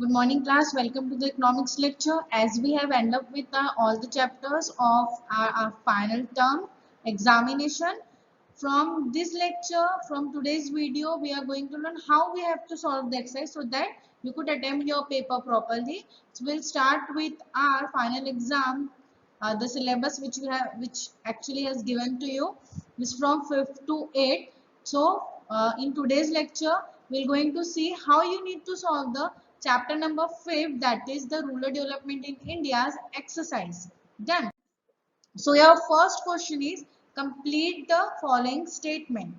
Good morning, class. Welcome to the economics lecture. As we have ended up with all the chapters of our final term examination, from this lecture, from today's video, we are going to learn how we have to solve the exercise so that you could attempt your paper properly. So we'll start with our final exam. The syllabus which actually has given to you is from 5th to 8th. So in today's lecture, we're going to see how you need to solve the chapter number 5, that is the rural development in India's exercise. Done. So your first question is complete the following statement.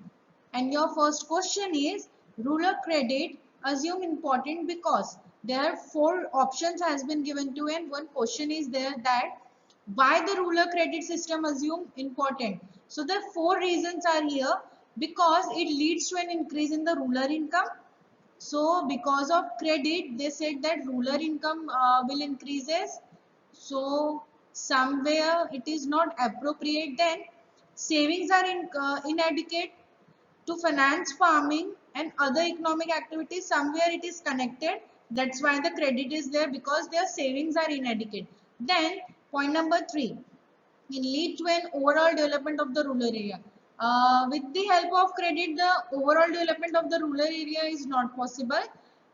And your first question is rural credit assume important because there are four options has been given to, and one question is there that why the rural credit system assume important. So the four reasons are here: because it leads to an increase in the rural income. So because of credit, they said that rural income will increases. So somewhere it is not appropriate. Then savings are inadequate to finance farming and other economic activities. Somewhere it is connected. That's why the credit is there, because their savings are inadequate. Then point number 3, will lead to an overall development of the rural area. With the help of credit, the overall development of the rural area is not possible.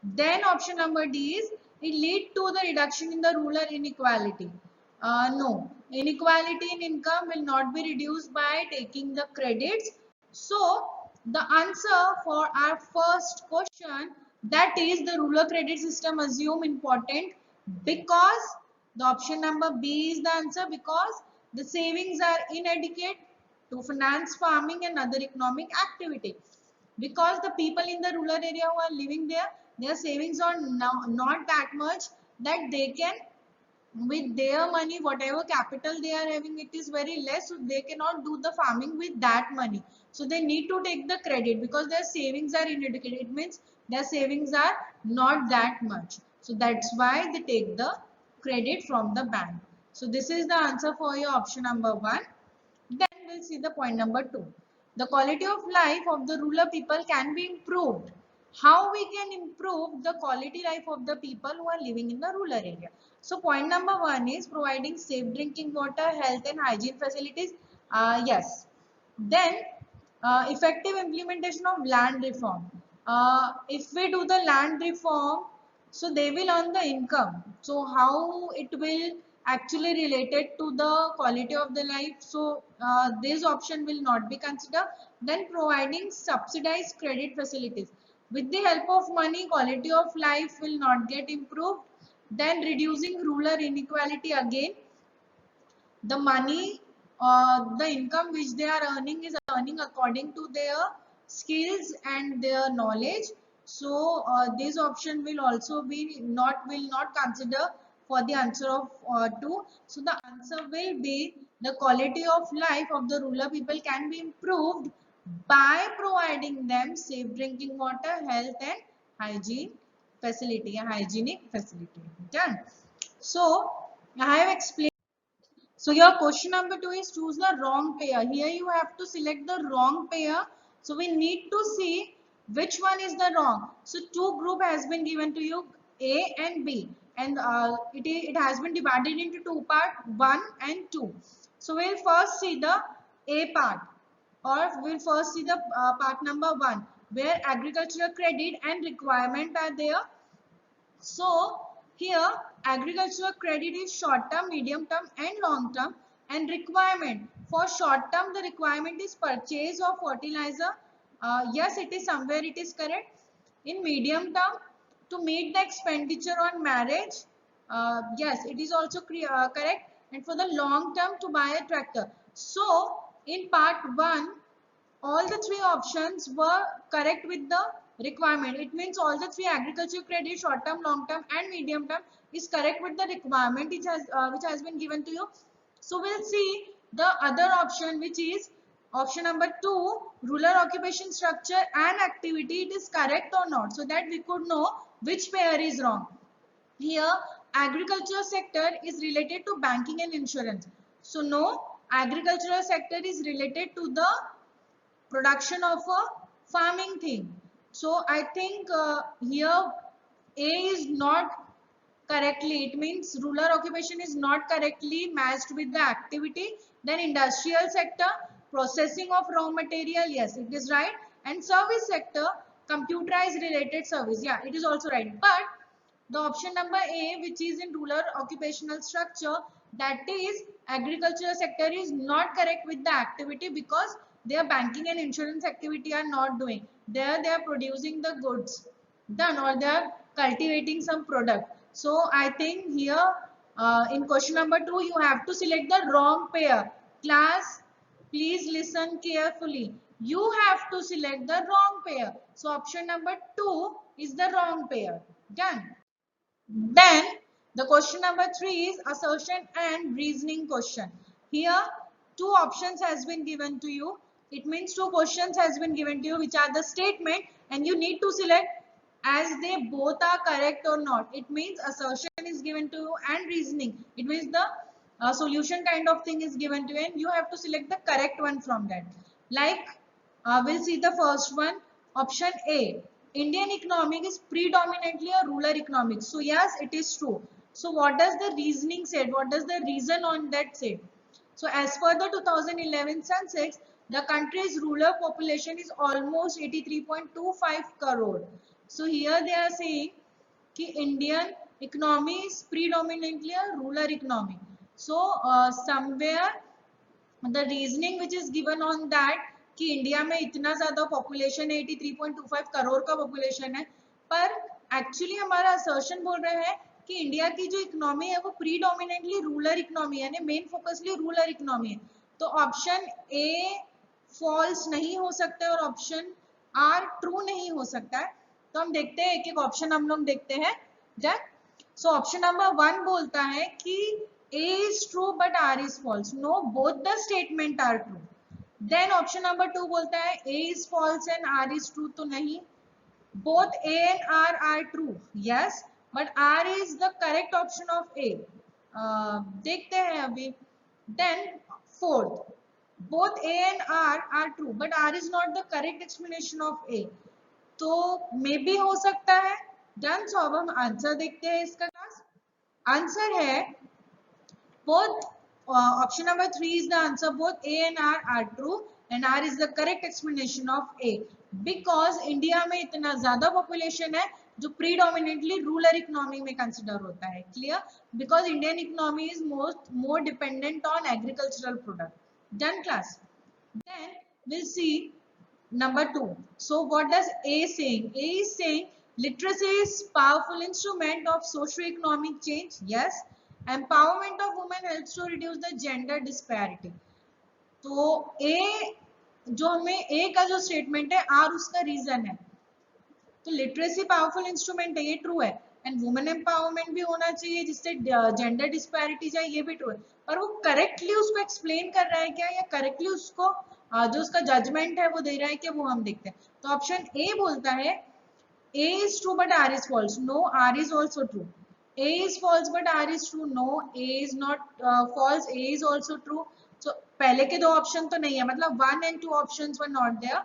Then option number D is it lead to the reduction in the rural inequality. No, inequality in income will not be reduced by taking the credits. So the answer for our first question, that is the rural credit system assume important because the option number B is the answer, because the savings are inadequate to finance farming and other economic activity. Because the people in the rural area who are living there, their savings are not that much that they can, with their money, whatever capital they are having, it is very less, so they cannot do the farming with that money. So they need to take the credit because their savings are inadequate. It means their savings are not that much. So that's why they take the credit from the bank. So this is the answer for your option number 1. Then we'll see the point number 2. The quality of life of the rural people can be improved. How we can improve the quality life of the people who are living in the rural area? So point number 1 is providing safe drinking water, health and hygiene facilities. Yes. Then effective implementation of land reform. If we do the land reform, so they will earn the income. So how it will actually related to the quality of the life? So this option will not be considered. Then providing subsidized credit facilities. With the help of money, quality of life will not get improved. Then reducing rural inequality again. The money, the income which they are earning is earning according to their skills and their knowledge. So this option will also be will not consider for the answer of 2. So the answer will be the quality of life of the rural people can be improved by providing them safe drinking water, health and hygiene facility, a hygienic facility. Done. So I have explained. So your question number 2 is choose the wrong pair. Here you have to select the wrong pair. So we need to see which one is the wrong. So two group has been given to you, A and B, and it has been divided into two parts, 1 and 2. So we'll first see the A part, or we'll first see the part number 1, where agricultural credit and requirement are there. So here agricultural credit is short term, medium term and long term, and requirement for short term, the requirement is purchase of fertilizer. Yes, it is somewhere it is correct. In medium term, to meet the expenditure on marriage. Yes, it is also correct. And for the long term, to buy a tractor. So in part 1, all the three options were correct with the requirement. It means all the three agriculture credit, short term, long term and medium term, is correct with the requirement which has been given to you. So we'll see the other option, which is option number 2, rural occupation structure and activity, it is correct or not, so that we could know which pair is wrong. Here agricultural sector is related to banking and insurance. So no, agricultural sector is related to the production of a farming thing. So I think here A is not correctly, it means rural occupation is not correctly matched with the activity. Then industrial sector, processing of raw material, yes it is right. And service sector, computerized related service, yeah it is also right. But the option number A, which is in rural occupational structure, that is agricultural sector, is not correct with the activity because their banking and insurance activity are not doing. There they are producing the goods done, or they are cultivating some product. So I think here in question number 2 you have to select the wrong pair. Class, please listen carefully. You have to select the wrong pair. So option number 2 is the wrong pair. Done. Then the question number 3 is assertion and reasoning question. Here two options has been given to you. It means two questions has been given to you which are the statement, and you need to select as they both are correct or not. It means assertion is given to you and reasoning. It means the solution kind of thing is given to you and you have to select the correct one from that. Like we'll see the first one. Option A, Indian economic is predominantly a rural economic. So yes, it is true. So what does the reasoning say? What does the reason on that say? So as per the 2011 census, the country's rural population is almost 83.25 crore. So here they are saying कि Indian economy is predominantly a rural economy. So somewhere the reasoning which is given on that कि India में इतना ज्यादा population है 83.25 करोड़ का population है, पर actually हमारा असर्शन बोल रहा है कि इंडिया की जो इकोनॉमी है वो प्रीडोमिनेटली रूरल इकोनॉमी है, यानी मेन फोकसली रूरल इकोनॉमी है. तो ऑप्शन ए फॉल्स नहीं हो सकता है और ऑप्शन आर ट्रू नहीं हो सकता है. तो हम देखते हैं एक एक ऑप्शन हम लोग देखते हैं. डन. सो ऑप्शन नंबर 1 बोलता है कि A is true but R is false. No, both the statement are true. Then option number 2 बोलता है A is false and R is true. तो नहीं. Both A and R are true. Yes, but R is the correct option of A. देखते हैं अभी. Then fourth, both A and R are true, but R is not the correct explanation of A. तो may be हो सकता है. Done. सो अब हम answer देखते हैं इसका. आंसर है both. Option number 3 is the answer. Both A and R are true and R is the correct explanation of A, because India में इतना ज्यादा पॉपुलेशन है जो प्रीडोमिनेटली रूरल इकोनॉमी में कंसिडर होता है. Clear. Because Indian economy is more dependent on agricultural product. Done class. Then we'll see number 2. So what does A saying? A is saying literacy is powerful instrument of socio-economic change. Yes. Empowerment of women helps to reduce the gender disparity. तो A जो हमें A का जो statement है, R उसका reason है. तो literacy powerful instrument है, ये ट्रू है. एंड वुमेन एम्पावरमेंट भी होना चाहिए जिससे जेंडर डिस्पैरिटी जाए, ये भी ट्रू है. पर वो करेक्टली उसको एक्सप्लेन कर रहा है क्या, या करेक्टली उसको जो उसका जजमेंट है वो दे रहा है क्या, वो हम देखते हैं. तो ऑप्शन ए बोलता है A is true but R is false. No, R is also true. A is false but R is true. No, A is not false. A is also true. So पहले के दो option तो नहीं है, मतलब 1 and 2 options were not there.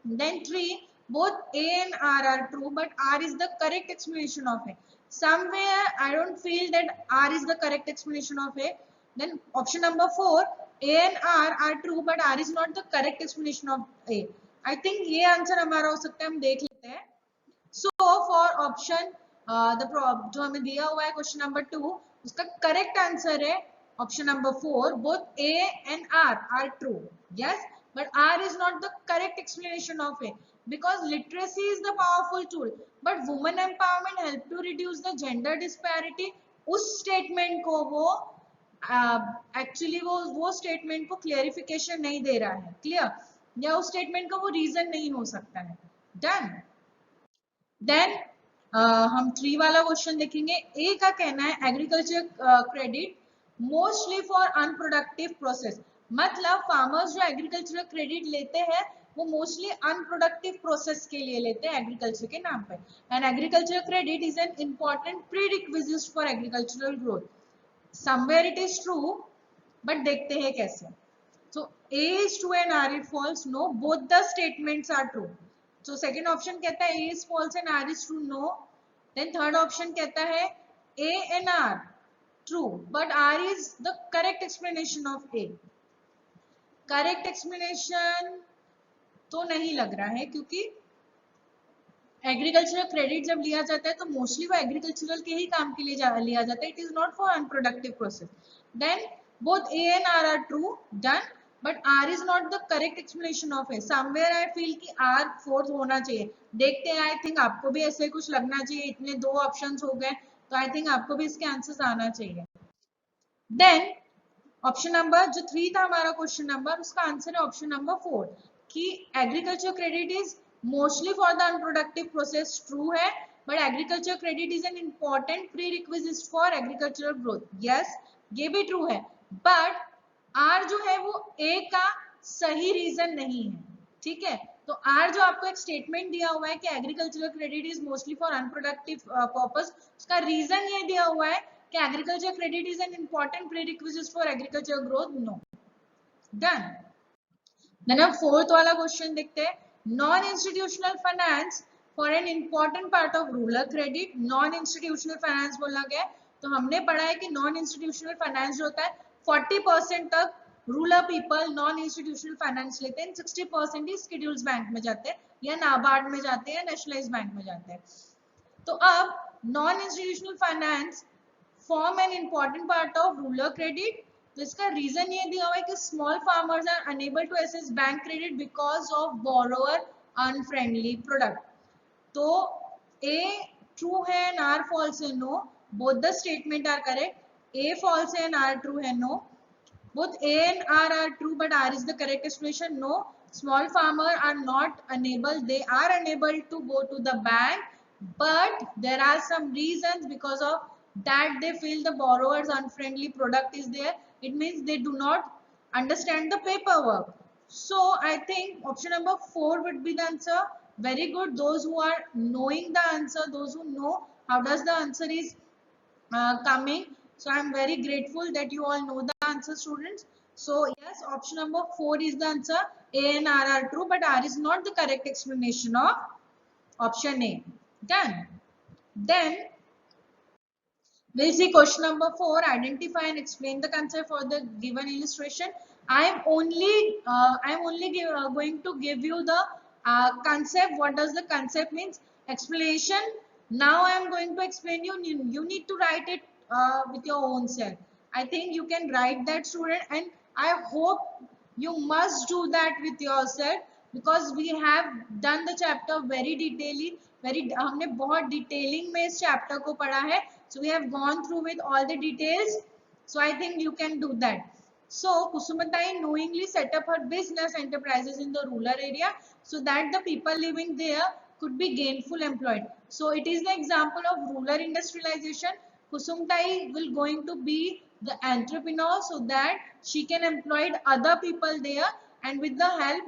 Then 3, both A and R are true, but R is the correct explanation of A. Somewhere I don't feel that R is the correct explanation of A. Then option number 4, A and R are true, but R is not the correct explanation of A. I think ये answer हमारा हो सकता है, हम देख लेते हैं. So for option जो हमें दिया हुआ है क्वेश्चन नंबर 2, उसका करेक्ट आंसर है option number 4. Both A and R are true. Yes, but R is not the correct explanation of A, because literacy is the powerful tool, but women empowerment help to reduce the gender disparity. उस statement को वो actually वो statement को clarification नहीं दे रहा है. Clear. या उस स्टेटमेंट का वो रीजन नहीं हो सकता है. डन. देन हम 3 वाला क्वेश्चन देखेंगे. ए का कहना है agriculture credit mostly for unproductive process. मतलब फार्मर्स जो एग्रीकल्चरल क्रेडिट लेते हैं वो मोस्टली अनप्रोडक्टिव प्रोसेस के लिए लेते हैं एग्रीकल्चर के नाम पे. And agriculture credit is an important prerequisite for agricultural growth. Somewhere it is true, but देखते हैं कैसे. So A is true and R is false. No, both the statements are true. So second option कहता है A is false and R is true. No, then third option कहता है A and R true, but R is the correct explanation of A. Correct explanation तो नहीं लग रहा है, क्योंकि एग्रीकल्चरल क्रेडिट जब लिया जाता है तो मोस्टली वो एग्रीकल्चरल के ही काम के लिए लिया जाता है. It is not for unproductive process. Then both A and R are true, done, but R is not the correct explanation of A. Somewhere I feel कि R फोर्थ होना चाहिए. देखते हैं, आई थिंक आपको भी ऐसे कुछ लगना चाहिए. इतने दो ऑप्शंस हो गए तो आई थिंक आपको भी इसके आंसर्स आना चाहिए. देन ऑप्शन नंबर जो 3 था हमारा क्वेश्चन नंबर, उसका आंसर है ऑप्शन नंबर 4 कि agriculture credit is mostly for the unproductive process. True है, but agriculture credit is an important prerequisite for agricultural growth. Yes, ये भी ट्रू है, बट आर जो है वो ए का सही रीजन नहीं है. ठीक है, तो आर जो आपको एक स्टेटमेंट दिया हुआ है कि agricultural credit is mostly for unproductive purpose, उसका रीजन ये दिया हुआ है कि agriculture credit is an important prerequisite for agricultural growth. No. Done. Then अब फोर्थ वाला क्वेश्चन देखते हैं. Non institutional finance for an important part of rural credit. Non institutional finance बोला गया, तो हमने पढ़ा है कि नॉन इंस्टीट्यूशनल फाइनेंस जो होता है 40% तक rural people non institutional finance लेते हैं, 60% ही शेड्यूल्स बैंक में जाते हैं या नाबार्ड में जाते हैं या नेशनलाइज बैंक में जाते हैं. तो अब non institutional finance form an important part of rural credit. तो इसका रीजन ये दिया हुआ है कि small farmers are unable to access bank credit because of borrower unfriendly product. तो ए ट्रू है एंड आर फॉल्स है. No, both the statement are correct. A false है एंड आर ट्रू है. No, both A and R are true, but R is the correct explanation. No, small farmers are not unable. They are unable to go to the bank, but there are some reasons because of that they feel the borrower's unfriendly product is there. It means they do not understand the paperwork. So I think option number 4 would be the answer. Very good. Those who are knowing the answer, those who know how does the answer is coming. So I am very grateful that you all know the answer, students. So yes, option number 4 is the answer. A and R are true, but R is not the correct explanation of option A. Done. Then we'll see question number 4. Identify and explain the concept for the given illustration. I am only going to give you the concept. What does the concept means? Explanation. Now I am going to explain you. You need to write it with your own self. I think you can write that, student, and I hope you must do that with yourself because we have done the chapter very detailedly. हमने बहुत detailing में इस chapter को पढ़ा है. So we have gone through with all the details. So I think you can do that. So Kusumatai knowingly set up her business enterprises in the rural area so that the people living there could be gainful employed. So it is the example of rural industrialization. Kusumtai will going to be the entrepreneur so that she can employ other people there, and with the help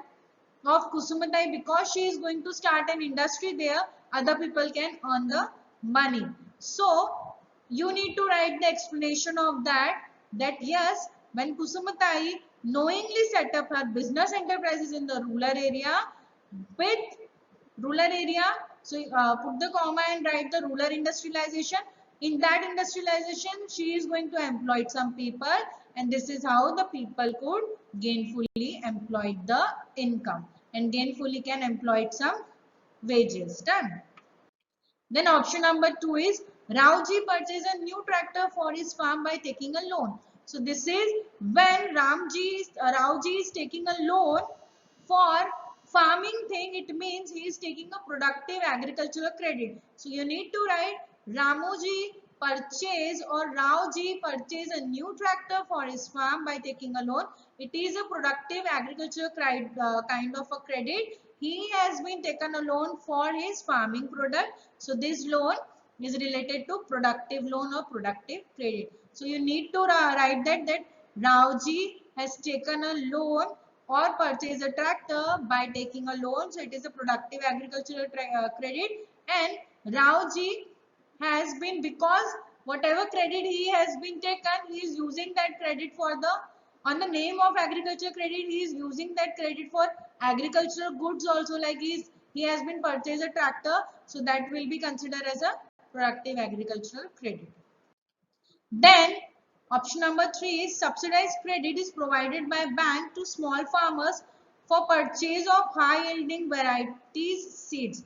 of Kusumatai, because she is going to start an industry there, other people can earn the money. So you need to write the explanation of that yes, when Kusumatai knowingly set up her business enterprises in the rural area with rural area, so put the comma and write the rural industrialization. In that industrialization, she is going to employ some people, and this is how the people could gainfully employ the income and gainfully can employ some wages. Done. Then option number 2 is Rauji purchased a new tractor for his farm by taking a loan. So this is when Rauji is taking a loan for farming thing. It means he is taking a productive agricultural credit. So you need to write Ramuji purchase or Rauji purchase a new tractor for his farm by taking a loan. It is a productive agricultural kind of a credit. He has been taken a loan for his farming product. So this loan is related to productive loan or productive credit. So you need to write that Rauji has taken a loan or purchased a tractor by taking a loan. So it is a productive agricultural credit, and Rauji has been, because whatever credit he has been taken, he is using that credit for the on the name of agriculture credit. He is using that credit for agricultural goods also, like he has been purchased a tractor, so that will be considered as a productive agricultural credit. Then option number 3 is subsidized credit is provided by bank to small farmers for purchase of high yielding varieties seeds,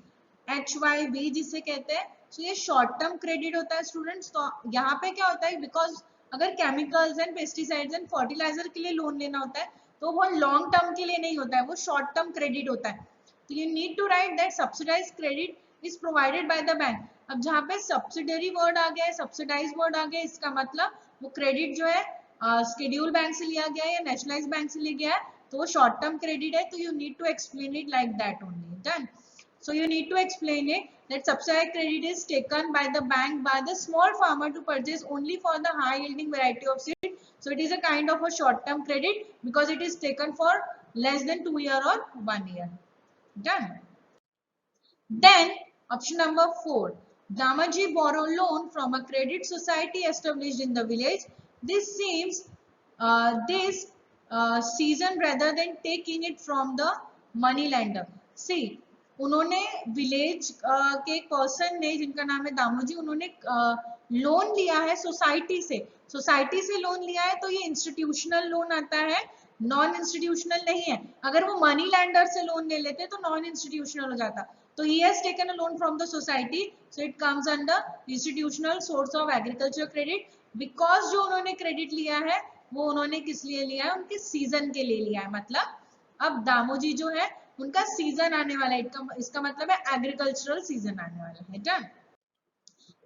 HYV जिसे कहते हैं. So ये short term credit होता है students. तो यहाँ पे क्या होता है, because अगर chemicals and pesticides and fertilizer के लिए लोन लेना होता है तो वो long term के लिए नहीं होता है, वो short term credit होता है. तो you need to write that subsidized credit is provided by the bank. अब जहाँ पे सब्सिडरी वर्ड आ गया है, सब्सिडाइज वर्ड आ गया है, इसका मतलब वो क्रेडिट जो है शेड्यूल बैंक से लिया गया है या नेशनलाइज बैंक से लिया गया है, तो वो शॉर्ट टर्म क्रेडिट है. तो you need to explain it like that only. Done. So you need to explain it that subsidized credit is taken by the bank by the small farmer to purchase only for the high yielding variety of seed. So it is a kind of a short term credit because it is taken for less than 2 years or 1 year. Done. Then option number 4. Damaji borrow loan from a credit society established in the village. This seems season rather than taking it from the money lender. See, उन्होंने village के एक person ने जिनका नाम है दामोजी, उन्होंने loan लिया है सोसाइटी से लोन लिया है. तो ये इंस्टीट्यूशनल लोन आता है, नॉन इंस्टीट्यूशनल नहीं है. अगर वो मनी लैंडर से लोन ले लेते तो नॉन इंस्टीट्यूशनल हो जाता. तो he has taken a loan from the society, so it comes under institutional source of agriculture credit. because जो उन्होंने क्रेडिट लिया है वो उन्होंने किस लिए लिया है, उनके सीजन के लिए लिया है. मतलब अब दामोजी जो है उनका सीजन आने वाला है, इसका मतलब है एग्रीकल्चरल सीजन आने वाला है. Done.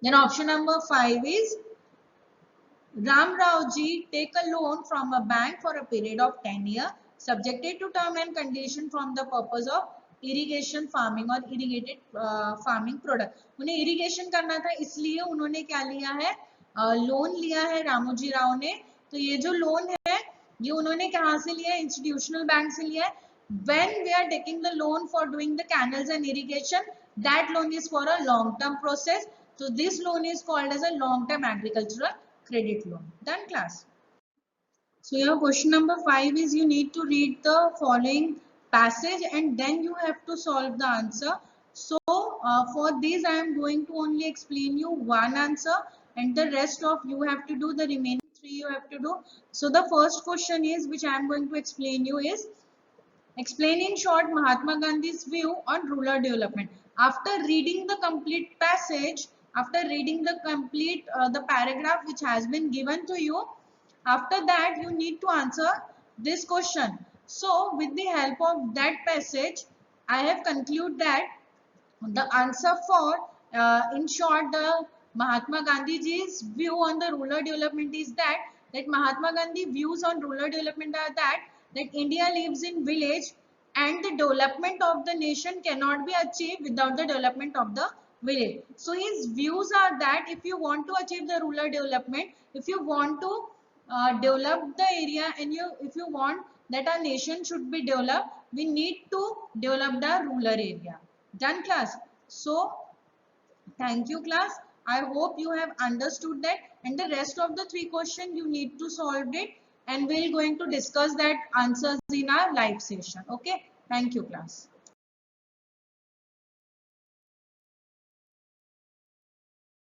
Then option number 5 is Ram Raoji take a loan from a bank for a period of 10 years subjected to term and condition from the purpose of irrigation farming और irrigated farming product. उन्हें irrigation करना था इसलिए उन्होंने क्या लिया है, loan लिया है रामोजी राव ने. तो ये जो लोन है ये उन्होंने कहाँ से लिया है, इंस्टीट्यूशनल बैंक से लिया है. When we are taking the loan for doing the canals and irrigation, that loan is for a long term process. So this loan is called as a long term agricultural credit loan. Done class. So your question number 5 is you need to read the following passage and then you have to solve the answer. So for this I am going to only explain you one answer and the rest of you have to do the remaining 3 you have to do. So the first question is which I am going to explain you is explain in short Mahatma Gandhi's view on rural development. After reading the complete passage, after reading the complete the paragraph which has been given to you, after that you need to answer this question. So with the help of that passage I have concluded that the answer for in short the Mahatma Gandhi's view on the rural development is that Mahatma Gandhi views on rural development are that India lives in village and the development of the nation cannot be achieved without the development of the village. So his views are that if you want to achieve the rural development, if you want to develop the area and if you want that our nation should be developed, we need to develop the rural area. Done class. So thank you class. I hope you have understood that and the rest of the 3 questions you need to solve it and we're going to discuss that answers in our live session. Okay. Thank you class.